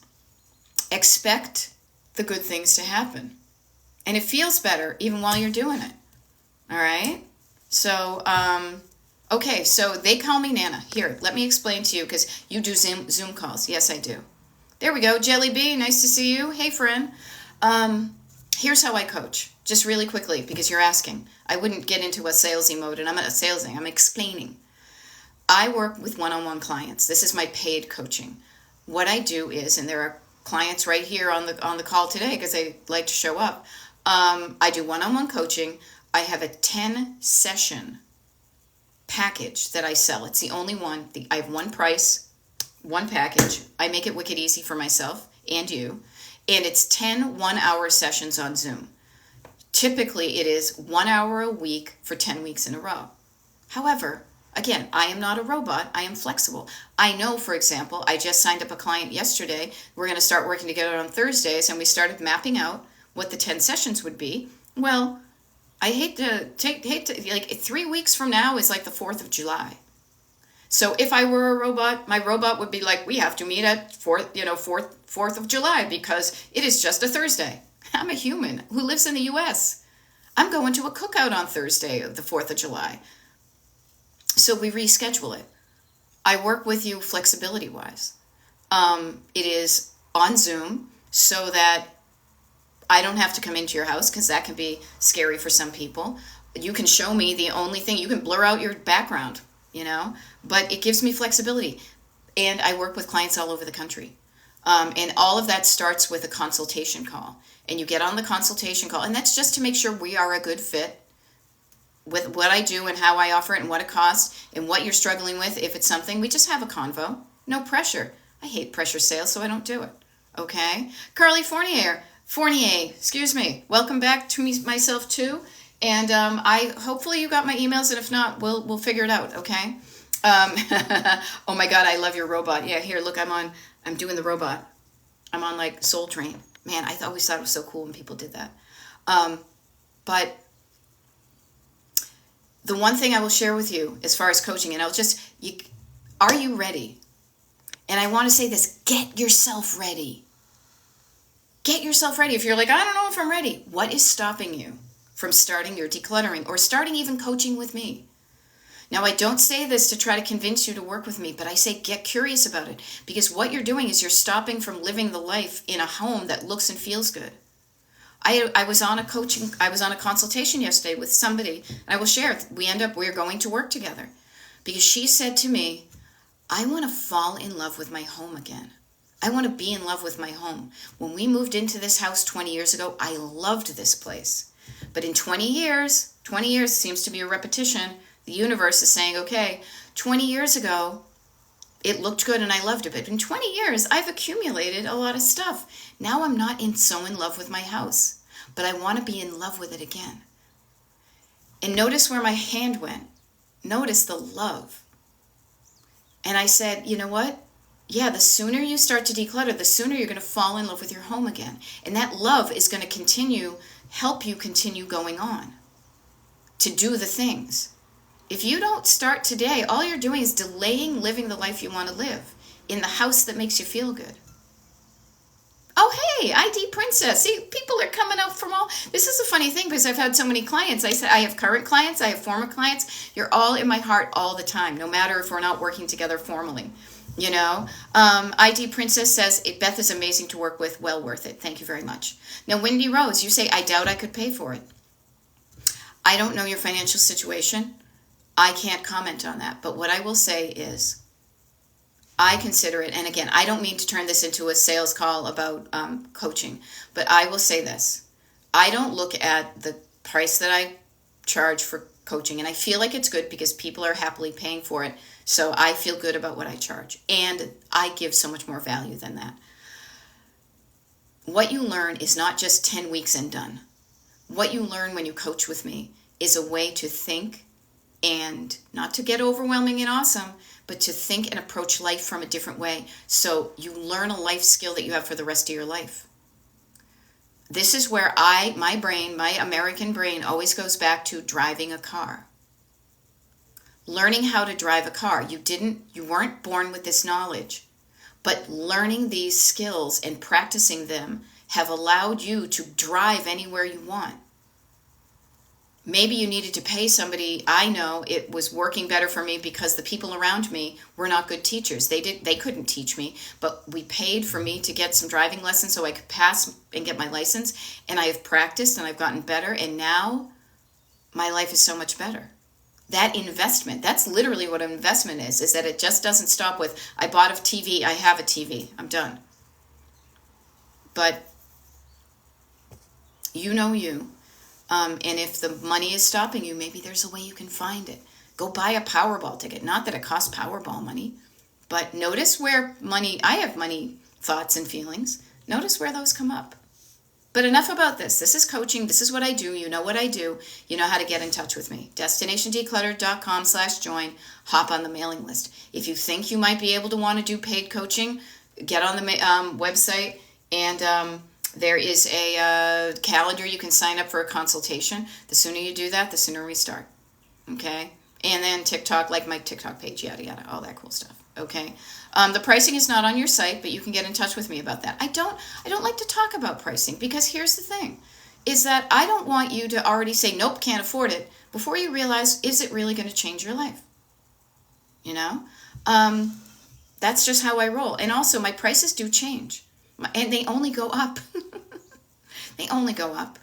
Expect the good things to happen. And it feels better even while you're doing it. All right? So, okay, so they call me Nana. Here, let me explain to you because you do Zoom calls. Yes, I do. There we go. Jelly Bee, nice to see you. Hey, friend. Here's how I coach, just really quickly, because you're asking. I wouldn't get into a salesy mode, and I'm not salesing. I'm explaining. I work with one-on-one clients. This is my paid coaching. What I do is, and there are clients right here on the call today because they like to show up. I do one-on-one coaching. I have a 10-session package that I sell. It's the only one. I have one price, one package. I make it wicked easy for myself and you. And it's 10 one-hour sessions on Zoom. Typically, it is 1 hour a week for 10 weeks in a row. However, again, I am not a robot. I am flexible. I know, for example, I just signed up a client yesterday. We're going to start working together on Thursdays, and we started mapping out what the 10 sessions would be. Well, I hate to, like 3 weeks from now is like the 4th of July. So if I were a robot, my robot would be like, we have to meet at 4th of July because it is just a Thursday. I'm a human who lives in the U.S. I'm going to a cookout on Thursday, the 4th of July. So we reschedule it. I work with you flexibility wise. It is on Zoom so that I don't have to come into your house, because that can be scary for some people. You can show me the only thing, you can blur out your background, but it gives me flexibility. And I work with clients all over the country. And all of that starts with a consultation call. And you get on the consultation call, and that's just to make sure we are a good fit with what I do and how I offer it and what it costs and what you're struggling with. If it's something, we just have a convo. No pressure. I hate pressure sales, so I don't do it. Okay? Carly Fournier, excuse me. Welcome back to myself too. And I hopefully you got my emails, and if not, we'll figure it out, okay? Oh my God, I love your robot. Yeah, here, look, I'm doing the robot. I'm on like Soul Train. Man, I always thought it was so cool when people did that. But the one thing I will share with you as far as coaching, and are you ready? And I want to say this, get yourself ready. Get yourself ready. If you're like, I don't know if I'm ready, what is stopping you from starting your decluttering or starting even coaching with me? Now, I don't say this to try to convince you to work with me, but I say get curious about it, because what you're doing is you're stopping from living the life in a home that looks and feels good. I was on a consultation yesterday with somebody, and I will share, we're going to work together, because she said to me, I want to fall in love with my home again. I want to be in love with my home. When we moved into this house 20 years ago, I loved this place. But in 20 years seems to be a repetition. The universe is saying, okay, 20 years ago, it looked good and I loved it. But in 20 years, I've accumulated a lot of stuff. Now I'm not so in love with my house, but I want to be in love with it again. And notice where my hand went. Notice the love. And I said, you know what? Yeah, the sooner you start to declutter, the sooner you're going to fall in love with your home again. And that love is going to help you continue going on to do the things. If you don't start today, all you're doing is delaying living the life you want to live in the house that makes you feel good. Oh, hey, ID Princess. See, people are coming out from all... This is a funny thing, because I've had so many clients. I said I have current clients, I have former clients. You're all in my heart all the time, no matter if we're not working together formally. ID Princess says, Beth is amazing to work with, well worth it. Thank you very much. Now, Wendy Rose, you say, I doubt I could pay for it. I don't know your financial situation. I can't comment on that. But what I will say is, I consider it, and again, I don't mean to turn this into a sales call about coaching, but I will say this. I don't look at the price that I charge for coaching, and I feel like it's good because people are happily paying for it. So I feel good about what I charge, and I give so much more value than that. What you learn is not just 10 weeks and done. What you learn when you coach with me is a way to think, and not to get overwhelming and awesome, but to think and approach life from a different way. So you learn a life skill that you have for the rest of your life. This is where my American brain always goes back to driving a car. Learning how to drive a car. You weren't born with this knowledge, but learning these skills and practicing them have allowed you to drive anywhere you want. Maybe you needed to pay somebody. I know it was working better for me because the people around me were not good teachers. They couldn't teach me, but we paid for me to get some driving lessons so I could pass and get my license. And I have practiced and I've gotten better. And now my life is so much better. That investment, that's literally what an investment is that it just doesn't stop with, I bought a TV, I have a TV, I'm done. But you know you. And if the money is stopping you, maybe there's a way you can find it. Go buy a Powerball ticket. Not that it costs Powerball money, but notice where I have money thoughts and feelings. Notice where those come up. But enough about this. This is coaching. This is what I do. You know what I do. You know how to get in touch with me. DestinationDeclutter.com/join. Hop on the mailing list. If you think you might be able to want to do paid coaching, get on the website, and there is a calendar. You can sign up for a consultation. The sooner you do that, the sooner we start. Okay? And then TikTok, like my TikTok page, yada, yada, all that cool stuff. Okay? The pricing is not on your site, but you can get in touch with me about that. I don't like to talk about pricing, because here's the thing, is that I don't want you to already say, nope, can't afford it, before you realize, is it really going to change your life? you know? Um, that's just how I roll. And also, my prices do change, and they only go up. They only go up.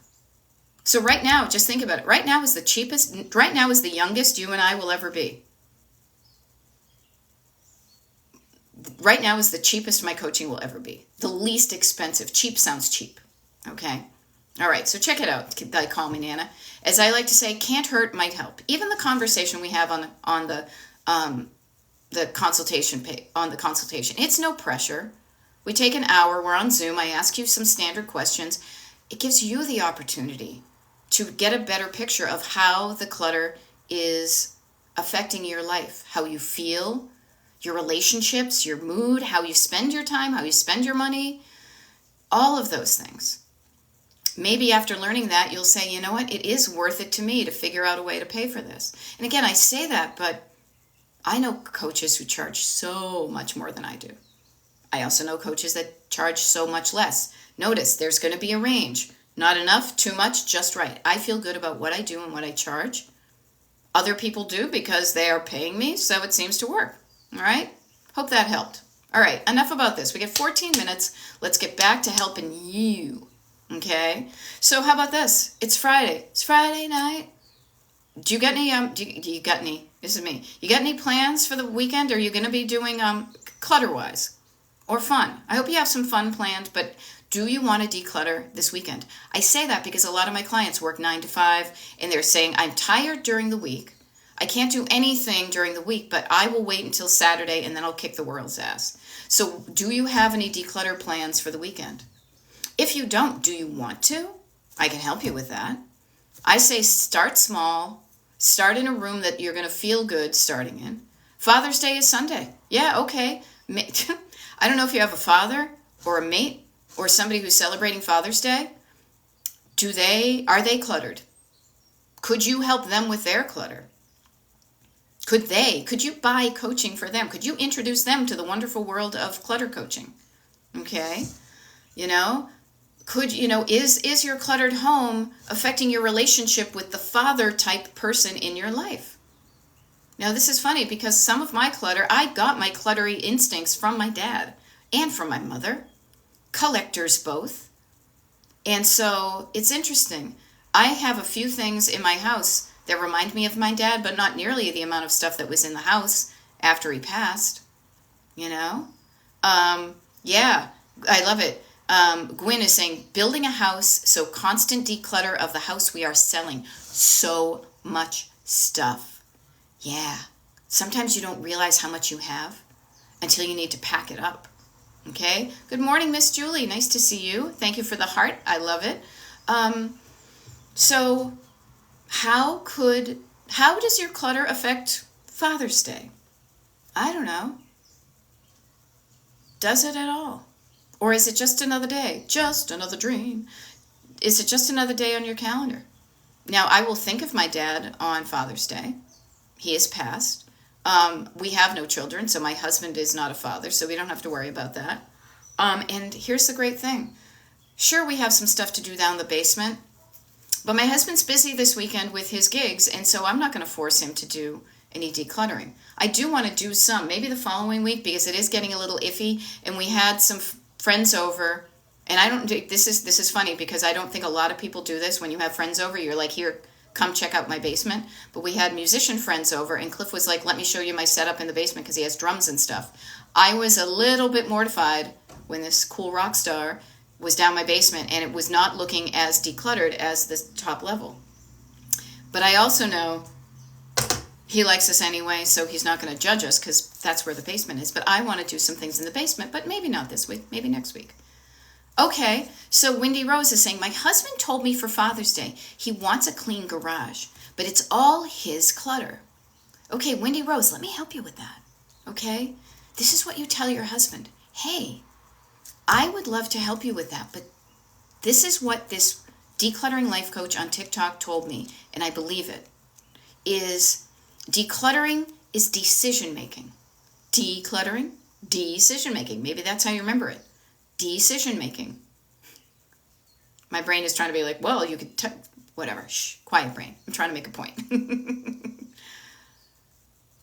So right now, just think about it. Right now is the cheapest, right now is the youngest you and I will ever be. Right now is the cheapest my coaching will ever be. The least expensive. Cheap sounds cheap. Okay? All right, so check it out. They call me Nana. As I like to say, can't hurt, might help. Even the conversation we have the consultation on the consultation. It's no pressure. We take an hour. We're on Zoom. I ask you some standard questions. It gives you the opportunity to get a better picture of how the clutter is affecting your life, how you feel, your relationships, your mood, how you spend your time, how you spend your money, all of those things. Maybe after learning that, you'll say, you know what, it is worth it to me to figure out a way to pay for this. And again, I say that, but I know coaches who charge so much more than I do. I also know coaches that charge so much less. Notice there's going to be a range. Not enough, too much, just right. I feel good about what I do and what I charge. Other people do because they are paying me, so it seems to work. All right? Hope that helped. All right, enough about this. We get 14 minutes. Let's get back to helping you. Okay? So how about this? It's Friday. It's Friday night. Do you got any, this is me. You got any plans for the weekend? Are you going to be doing clutter-wise or fun? I hope you have some fun planned, but do you want to declutter this weekend? I say that because a lot of my clients work 9 to 5, and they're saying, I'm tired during the week. I can't do anything during the week, but I will wait until Saturday, and then I'll kick the world's ass. So do you have any declutter plans for the weekend? If you don't, do you want to? I can help you with that. I say start small. Start in a room that you're going to feel good starting in. Father's Day is Sunday. Yeah, okay. I don't know if you have a father or a mate or somebody who's celebrating Father's Day. Are they cluttered? Could you help them with their clutter? Could you buy coaching for them? Could you introduce them to the wonderful world of clutter coaching? Okay. Is your cluttered home affecting your relationship with the father type person in your life? Now, this is funny because some of my clutter, I got my cluttery instincts from my dad and from my mother, collectors both. And so it's interesting. I have a few things in my house that remind me of my dad, but not nearly the amount of stuff that was in the house after he passed. Yeah, I love it. Gwyn is saying, building a house, so constant declutter of the house we are selling. So much stuff. Yeah. Sometimes you don't realize how much you have until you need to pack it up. Okay? Good morning, Miss Julie. Nice to see you. Thank you for the heart. I love it. So how does your clutter affect Father's Day? I don't know. Does it at all? Or is it just another day? Just another dream? Is it just another day on your calendar? Now, I will think of my dad on Father's Day. He has passed. We have no children, so my husband is not a father, so we don't have to worry about that. And here's the great thing. Sure, we have some stuff to do down in the basement, but my husband's busy this weekend with his gigs, and so I'm not going to force him to do any decluttering. I do want to do some, maybe the following week, because it is getting a little iffy, and we had some friends over, and this is funny because I don't think a lot of people do this. When you have friends over, you're like, here, come check out my basement. But we had musician friends over, and Cliff was like, let me show you my setup in the basement because he has drums and stuff. I was a little bit mortified when this cool rock star was down my basement, and it was not looking as decluttered as the top level. But I also know he likes us anyway, so he's not going to judge us because that's where the basement is. But I want to do some things in the basement, but maybe not this week, maybe next week. Okay, so Wendy Rose is saying, my husband told me for Father's Day he wants a clean garage, but it's all his clutter. Okay, Wendy Rose, let me help you with that. Okay? This is what you tell your husband. Hey, I would love to help you with that, but this is what this decluttering life coach on TikTok told me, and I believe it, is decluttering is decision-making. Decluttering, decision-making. Maybe that's how you remember it. Decision-making. My brain is trying to be like, well, you could, whatever. Shh, quiet brain. I'm trying to make a point.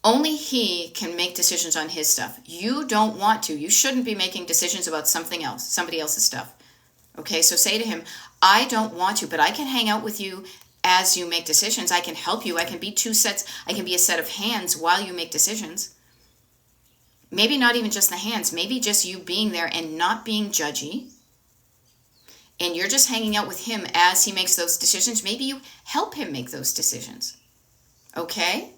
Only he can make decisions on his stuff. You don't want to. You shouldn't be making decisions about something else, somebody else's stuff. Okay, so say to him, I don't want to, but I can hang out with you as you make decisions. I can help you. I can be I can be a set of hands while you make decisions. Maybe not even just the hands, maybe just you being there and not being judgy. And you're just hanging out with him as he makes those decisions. Maybe you help him make those decisions. Okay?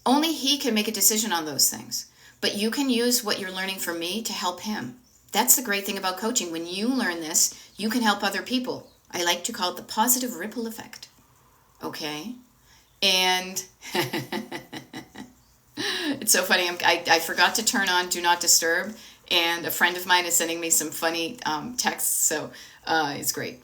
Only he can make a decision on those things. But you can use what you're learning from me to help him. That's the great thing about coaching. When you learn this, you can help other people. I like to call it the positive ripple effect. Okay? And it's so funny. I forgot to turn on Do Not Disturb. And a friend of mine is sending me some funny texts. So it's great.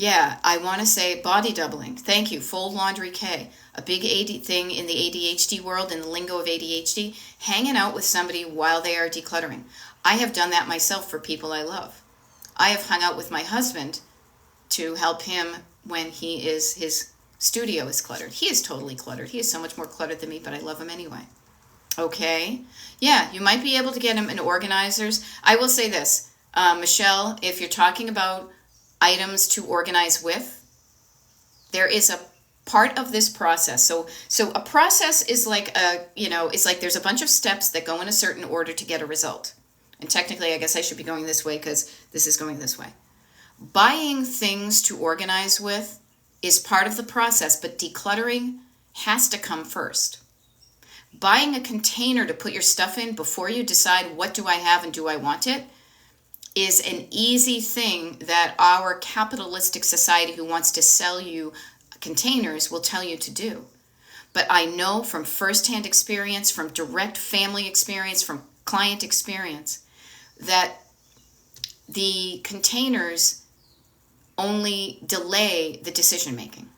Yeah, I want to say body doubling. Thank you. Fold laundry K. A big thing in the ADHD world, in the lingo of ADHD, hanging out with somebody while they are decluttering. I have done that myself for people I love. I have hung out with my husband to help him when his studio is cluttered. He is totally cluttered. He is so much more cluttered than me, but I love him anyway. Okay? Yeah, you might be able to get him in organizers. I will say this, Michelle, if you're talking about items to organize with, there is a part of this process. So a process is like it's like there's a bunch of steps that go in a certain order to get a result. And technically, I guess I should be going this way because this is going this way. Buying things to organize with is part of the process, but decluttering has to come first. Buying a container to put your stuff in before you decide what do I have and do I want it is an easy thing that our capitalistic society who wants to sell you containers will tell you to do. But I know from firsthand experience, from direct family experience, from client experience, that the containers only delay the decision making.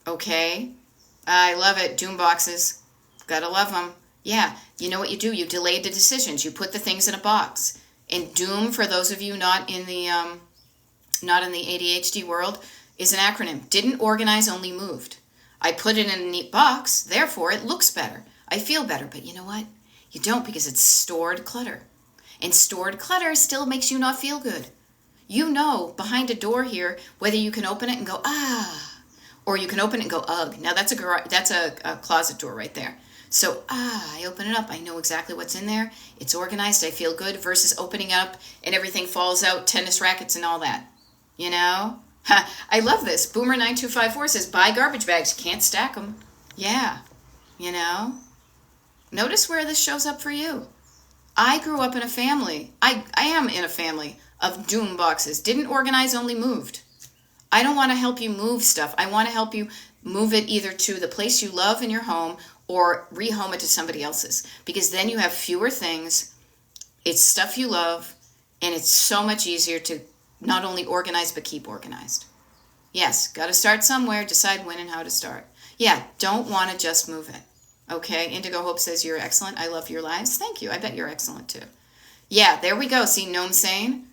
Okay? I love it. Doom boxes. Gotta love them. Yeah, you know what you do? You delay the decisions. You put the things in a box. And Doom, for those of you not in the ADHD world, is an acronym. Didn't organize, only moved. I put it in a neat box, therefore it looks better. I feel better, but you know what? You don't, because it's stored clutter. And stored clutter still makes you not feel good. You know, behind a door here, whether you can open it and go, ah, or you can open it and go, ugh. Now that's a closet door right there. So, I open it up. I know exactly what's in there. It's organized. I feel good versus opening up and everything falls out, tennis rackets and all that. You know? I love this. Boomer9254 says, buy garbage bags. Can't stack them. Yeah. You know? Notice where this shows up for you. I grew up in a family. I am in a family of doom boxes. Didn't organize, only moved. I don't want to help you move stuff. I want to help you move it either to the place you love in your home or rehome it to somebody else's. Because then you have fewer things, it's stuff you love, and it's so much easier to not only organize but keep organized. Yes, got to start somewhere, decide when and how to start. Yeah, don't want to just move it. Okay, Indigo Hope says you're excellent. I love your lives. Thank you. I bet you're excellent too. Yeah, there we go. See, know what I'm saying?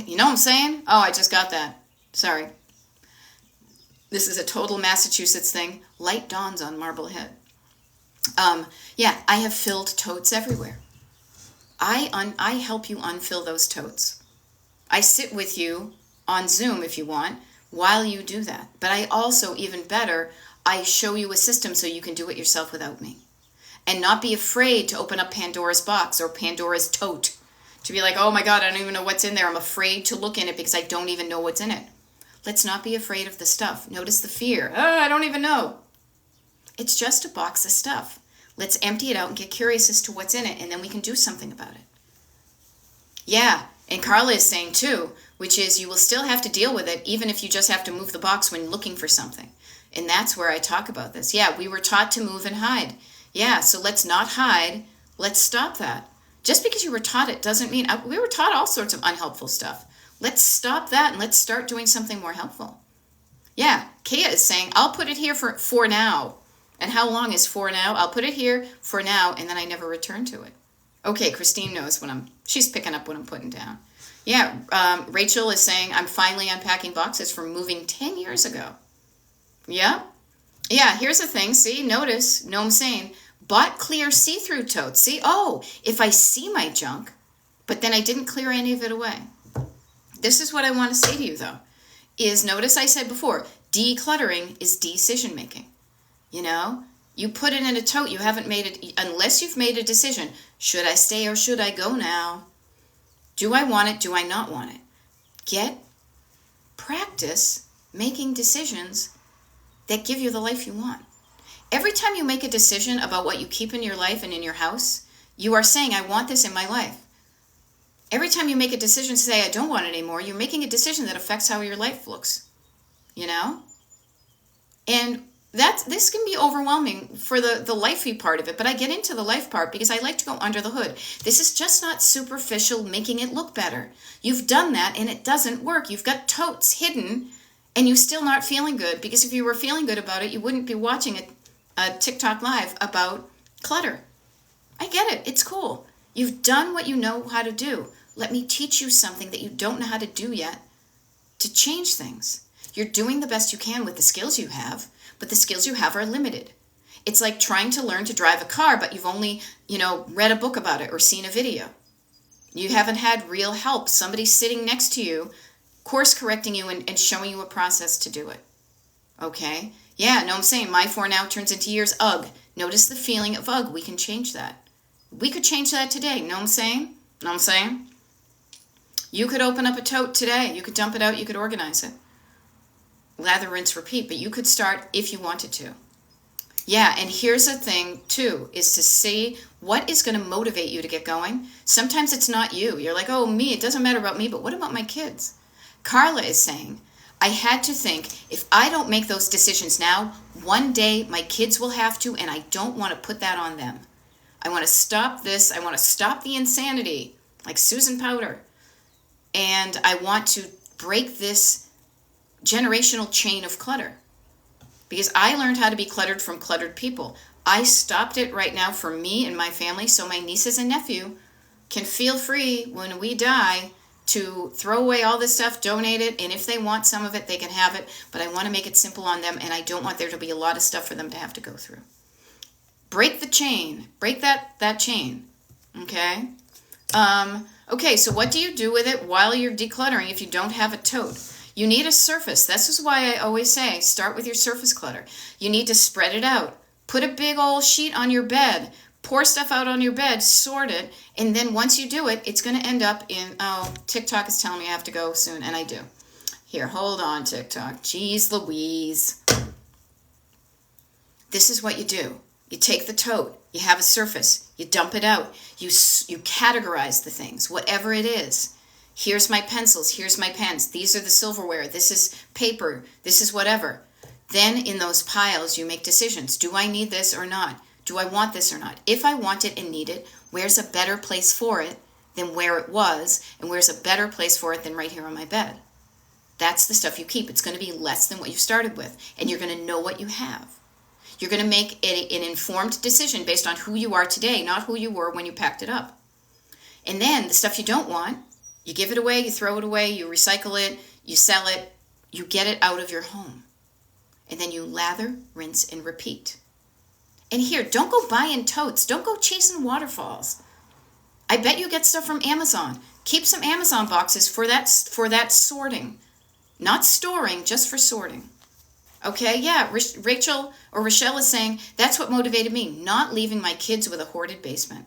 You know what I'm saying? Oh, I just got that. Sorry. This is a total Massachusetts thing. Light dawns on Marblehead. Yeah, I have filled totes everywhere. I help you unfill those totes. I sit with you on Zoom if you want while you do that. But I also, even better, I show you a system so you can do it yourself without me. And not be afraid to open up Pandora's box or Pandora's tote. To be like, oh my God, I don't even know what's in there. I'm afraid to look in it because I don't even know what's in it. Let's not be afraid of the stuff. Notice the fear. Oh, I don't even know. It's just a box of stuff. Let's empty it out and get curious as to what's in it, and then we can do something about it. Yeah, and Carla is saying too, which is you will still have to deal with it even if you just have to move the box when looking for something. And that's where I talk about this. Yeah, we were taught to move and hide. Yeah, so let's not hide. Let's stop that. Just because you were taught it doesn't mean... we were taught all sorts of unhelpful stuff. Let's stop that and let's start doing something more helpful. Yeah, Kaya is saying, I'll put it here for now. And how long is for now? I'll put it here for now, and then I never return to it. Okay, Christine knows she's picking up what I'm putting down. Yeah, Rachel is saying, I'm finally unpacking boxes from moving 10 years ago. Yeah. Yeah, here's the thing. See, notice, know what I'm saying? Bought clear see-through totes. See, oh, if I see my junk, but then I didn't clear any of it away. This is what I want to say to you, though, is notice I said before, decluttering is decision making. You know, you put it in a tote, you haven't made it, unless you've made a decision. Should I stay or should I go now? Do I want it? Do I not want it? Practice making decisions that give you the life you want. Every time you make a decision about what you keep in your life and in your house, you are saying, I want this in my life. Every time you make a decision to say, I don't want it anymore, you're making a decision that affects how your life looks. You know? And this can be overwhelming for the lifey part of it, but I get into the life part because I like to go under the hood. This is just not superficial making it look better. You've done that and it doesn't work. You've got totes hidden and you're still not feeling good, because if you were feeling good about it, you wouldn't be watching a TikTok live about clutter. I get it. It's cool. You've done what you know how to do. Let me teach you something that you don't know how to do yet to change things. You're doing the best you can with the skills you have, but the skills you have are limited. It's like trying to learn to drive a car, but you've only, read a book about it or seen a video. You haven't had real help. Somebody sitting next to you, course correcting you and showing you a process to do it. Okay? Yeah, no, I'm saying my 4 now turns into years. Ugh. Notice the feeling of ugh. We can change that. We could change that today. Know what I'm saying? Know what I'm saying? You could open up a tote today. You could dump it out. You could organize it. Lather, rinse, repeat. But you could start if you wanted to. Yeah, and here's the thing, too, is to see what is going to motivate you to get going. Sometimes it's not you. You're like, oh, me, it doesn't matter about me, but what about my kids? Carla is saying, I had to think, if I don't make those decisions now, one day my kids will have to, and I don't want to put that on them. I want to stop this. I want to stop the insanity, like Susan Powter. And I want to break this generational chain of clutter. Because I learned how to be cluttered from cluttered people. I stopped it right now for me and my family, so my nieces and nephew can feel free when we die to throw away all this stuff, donate it, and if they want some of it, they can have it. But I want to make it simple on them, and I don't want there to be a lot of stuff for them to have to go through. Break the chain. Break that chain. Okay? Okay, so what do you do with it while you're decluttering if you don't have a tote? You need a surface. This is why I always say, start with your surface clutter. You need to spread it out. Put a big old sheet on your bed. Pour stuff out on your bed, sort it, and then once you do it, it's going to end up in, TikTok is telling me I have to go soon, and I do. Here, hold on, TikTok. Jeez Louise. This is what you do. You take the tote. You have a surface. You dump it out. You categorize the things, whatever it is. Here's my pencils. Here's my pens. These are the silverware. This is paper. This is whatever. Then in those piles, you make decisions. Do I need this or not? Do I want this or not? If I want it and need it, where's a better place for it than where it was? And where's a better place for it than right here on my bed? That's the stuff you keep. It's going to be less than what you started with. And you're going to know what you have. You're going to make an informed decision based on who you are today, not who you were when you packed it up. And then the stuff you don't want, you give it away, you throw it away, you recycle it, you sell it, you get it out of your home. And then you lather, rinse, and repeat. And here, don't go buying totes. Don't go chasing waterfalls. I bet you get stuff from Amazon. Keep some Amazon boxes for that sorting. Not storing, just for sorting. Okay, yeah, Rachel or Rochelle is saying, that's what motivated me, not leaving my kids with a hoarded basement.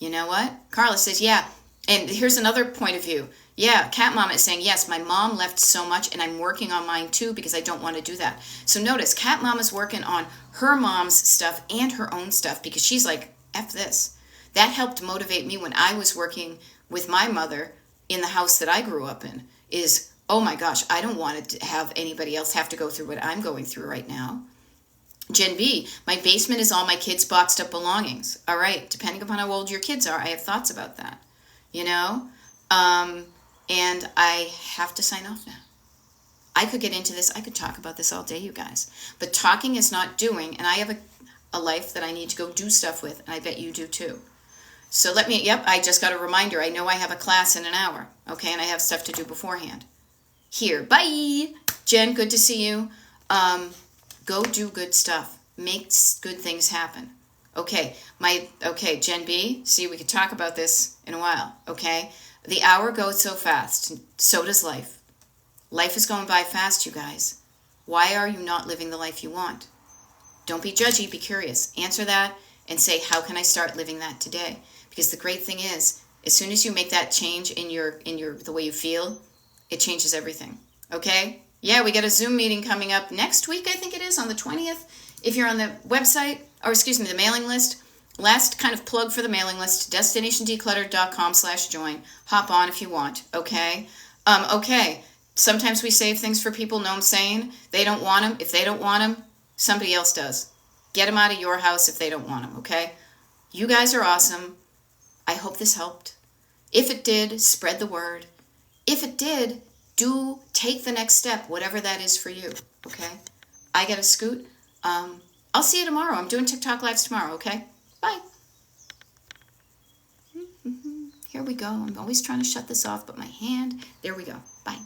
You know what? Carla says, yeah. And here's another point of view. Yeah, Cat Mama is saying, yes, my mom left so much and I'm working on mine too because I don't want to do that. So notice, Cat Mama's working on her mom's stuff and her own stuff because she's like, F this. That helped motivate me when I was working with my mother in the house that I grew up in is, oh my gosh, I don't want to have anybody else have to go through what I'm going through right now. Gen B, my basement is all my kids' boxed up belongings. All right, depending upon how old your kids are, I have thoughts about that. You know? And I have to sign off now. I could get into this. I could talk about this all day, you guys. But talking is not doing, and I have a life that I need to go do stuff with, and I bet you do too. So I just got a reminder. I know I have a class in an hour, okay, and I have stuff to do beforehand. Here, bye! Jen, good to see you. Go do good stuff. Make good things happen. Okay, Gen B, see, we could talk about this in a while, okay? The hour goes so fast, so does life. Life is going by fast, you guys. Why are you not living the life you want? Don't be judgy, be curious. Answer that and say, how can I start living that today? Because the great thing is, as soon as you make that change in the way you feel, it changes everything. Okay? Yeah, we got a Zoom meeting coming up next week, I think it is, on the 20th. If you're on the website, or excuse me, the mailing list, last kind of plug for the mailing list, destinationdecluttered.com/join. Hop on if you want, okay? Okay, sometimes we save things for people, know what I'm saying? They don't want them. If they don't want them, somebody else does. Get them out of your house if they don't want them, okay? You guys are awesome. I hope this helped. If it did, spread the word. If it did, do take the next step, whatever that is for you, okay? I got to scoot. I'll see you tomorrow. I'm doing TikTok Lives tomorrow, okay? Bye. Here we go. I'm always trying to shut this off, but my hand, there we go. Bye.